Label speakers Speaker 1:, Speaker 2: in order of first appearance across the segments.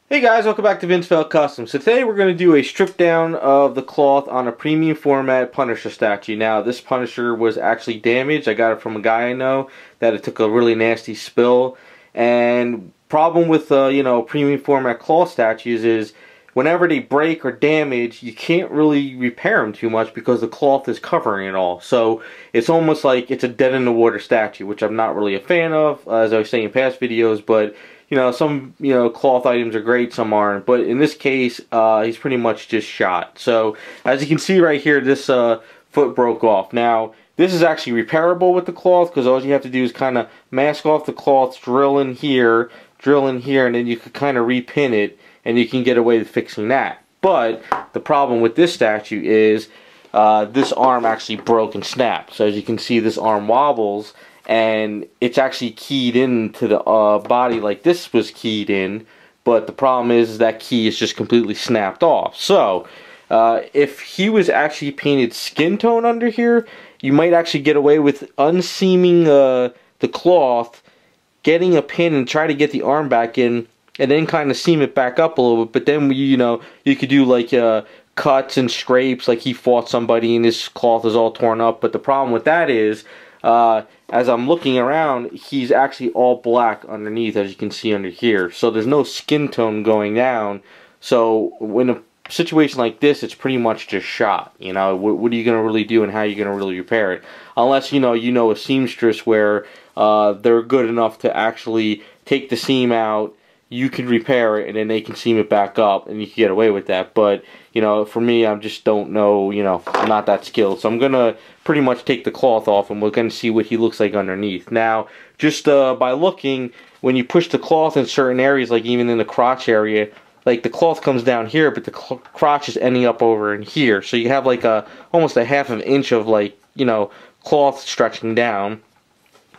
Speaker 1: Hey guys, welcome back to Vince-Vell Custom. So today we're going to do a strip down of the cloth on a premium format Punisher statue. Now this Punisher was actually damaged. I got it from a guy I know that it took a really nasty spill. And problem with premium format cloth statues is whenever they break or damage, you can't really repair them too much because the cloth is covering it all. So it's almost like it's a dead in the water statue, which I'm not really a fan of, as I was saying in past videos, but some cloth items are great, some aren't. But in this case, he's pretty much just shot. So as you can see right here, this foot broke off. Now this is actually repairable with the cloth because all you have to do is kind of mask off the cloth, drill in here, and then you could kind of repin it, and you can get away with fixing that. But the problem with this statue is this arm actually broke and snapped. So as you can see, this arm wobbles. And it's actually keyed into the body like this was keyed in, but the problem is that key is just completely snapped off. So, if he was actually painted skin tone under here, you might actually get away with unseaming the cloth, getting a pin and try to get the arm back in, and then kind of seam it back up a little bit. But then, you could do like cuts and scrapes, like he fought somebody and his cloth is all torn up. But the problem with that is, as I'm looking around, he's actually all black underneath, as you can see under here. So there's no skin tone going down. So in a situation like this, it's pretty much just shot. What are you going to really do, and how are you going to really repair it? Unless, a seamstress where they're good enough to actually take the seam out, you can repair it, and then they can seam it back up, and you can get away with that. But, for me, I just don't know, I'm not that skilled. So I'm going to pretty much take the cloth off, and we're going to see what he looks like underneath. Now, just by looking, when you push the cloth in certain areas, like even in the crotch area, like the cloth comes down here, but the crotch is ending up over in here. So you have like almost a half of an inch of cloth stretching down.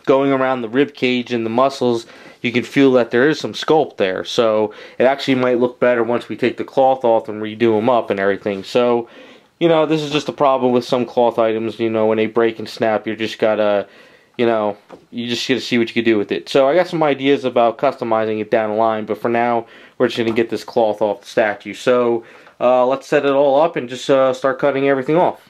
Speaker 1: Going around the rib cage and the muscles, you can feel that there is some sculpt there. So it actually might look better once we take the cloth off and redo them up and everything. So, this is just a problem with some cloth items. When they break and snap, you just gotta, you just gotta see what you can do with it. So I got some ideas about customizing it down the line, but for now, we're just gonna get this cloth off the statue. So let's set it all up and just start cutting everything off.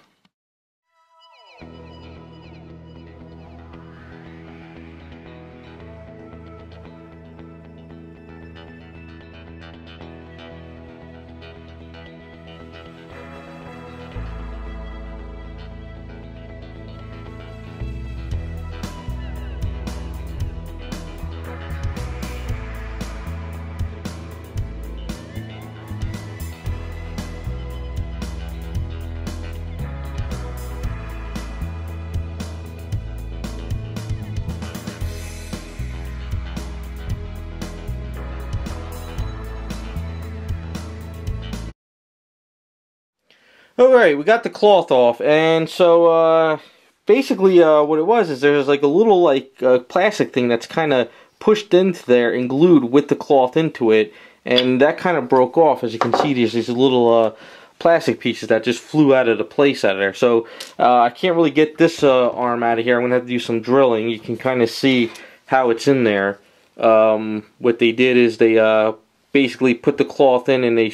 Speaker 1: Alright, we got the cloth off, and so basically what it was is there's like a little plastic thing that's kind of pushed into there and glued with the cloth into it, and that kind of broke off. As you can see, there's these little plastic pieces that just flew out of the place out of there. So I can't really get this arm out of here. I'm going to have to do some drilling. You can kind of see how it's in there. What they did is they basically put the cloth in, and they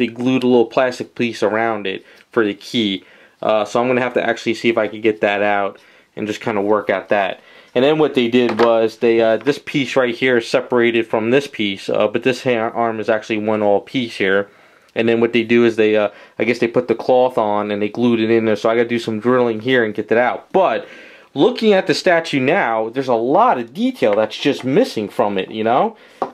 Speaker 1: glued a little plastic piece around it for the key. So I'm going to have to actually see if I can get that out and just kind of work out that. And then what they did was they this piece right here is separated from this piece, but this arm is actually one all piece here. And then what they do is they, I guess they put the cloth on and they glued it in there. So I got to do some drilling here and get that out. But looking at the statue now, there's a lot of detail that's just missing from it,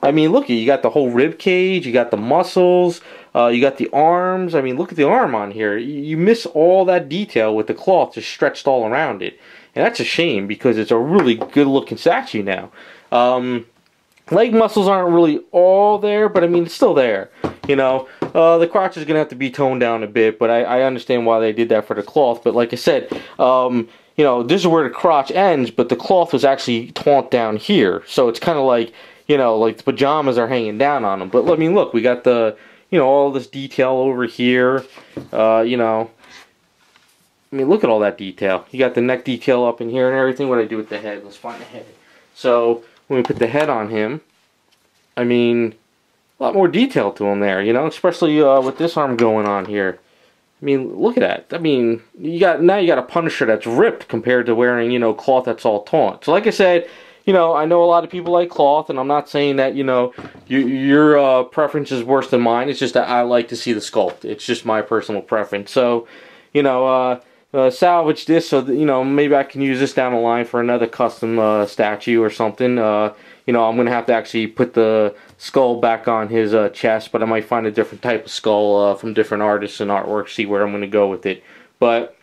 Speaker 1: I mean, look, you got the whole rib cage, you got the muscles, you got the arms. I mean, look at the arm on here. You miss all that detail with the cloth just stretched all around it. And that's a shame because it's a really good looking statue now. Leg muscles aren't really all there, but I mean, it's still there. The crotch is going to have to be toned down a bit, but I understand why they did that for the cloth. But like I said, this is where the crotch ends, but the cloth was actually torn down here. So it's kind of like, like the pajamas are hanging down on them. But I mean, look, we got the, all this detail over here, I mean, look at all that detail. You got the neck detail up in here and everything. What do I do with the head? Let's find the head. So, when we put the head on him, I mean, a lot more detail to him there, you know, especially with this arm going on here. I mean, look at that. I mean, you got a Punisher that's ripped compared to wearing, you know, cloth that's all taut. So like I said, you know, I know a lot of people like cloth, and I'm not saying that, you know, your preference is worse than mine. It's just that I like to see the sculpt. It's just my personal preference. So, you know, salvage this so that, you know, maybe I can use this down the line for another custom statue or something. You know, I'm going to have to actually put the skull back on his chest, but I might find a different type of skull from different artists and artwork, see where I'm going to go with it. But,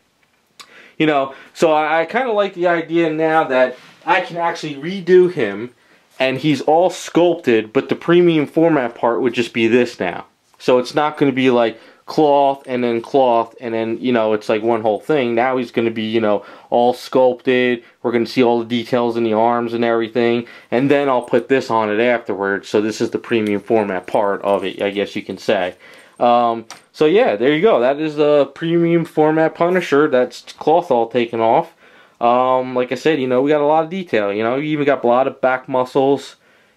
Speaker 1: you know, so I kind of like the idea now that I can actually redo him, and he's all sculpted, but the premium format part would just be this now. So it's not going to be like cloth, and then, you know, it's like one whole thing. Now he's going to be, you know, all sculpted. We're going to see all the details in the arms and everything, and then I'll put this on it afterwards. So this is the premium format part of it, I guess you can say. So yeah, there you go. That is the premium format Punisher. That's cloth all taken off. Like I said, you know, we got a lot of detail. You know, you even got a lot of back muscles.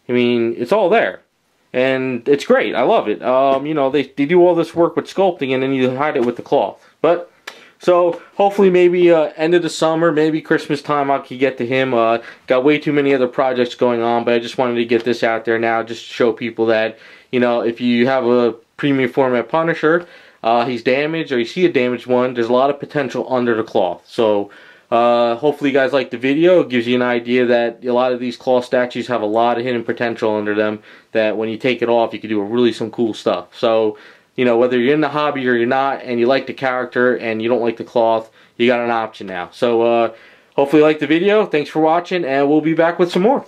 Speaker 1: I mean, it's all there. And it's great. I love it. You know, they do all this work with sculpting, and then you hide it with the cloth. But, so, hopefully maybe end of the summer, maybe Christmas time I could get to him. Got way too many other projects going on, but I just wanted to get this out there now just to show people that, you know, if you have a premium format Punisher, he's damaged, or you see a damaged one, there's a lot of potential under the cloth. So, hopefully you guys like the video. It gives you an idea that a lot of these cloth statues have a lot of hidden potential under them, that when you take it off you can do really some cool stuff. So, you know, whether you're in the hobby or you're not, and you like the character and you don't like the cloth, you got an option now. So hopefully you like the video. Thanks for watching, and we'll be back with some more.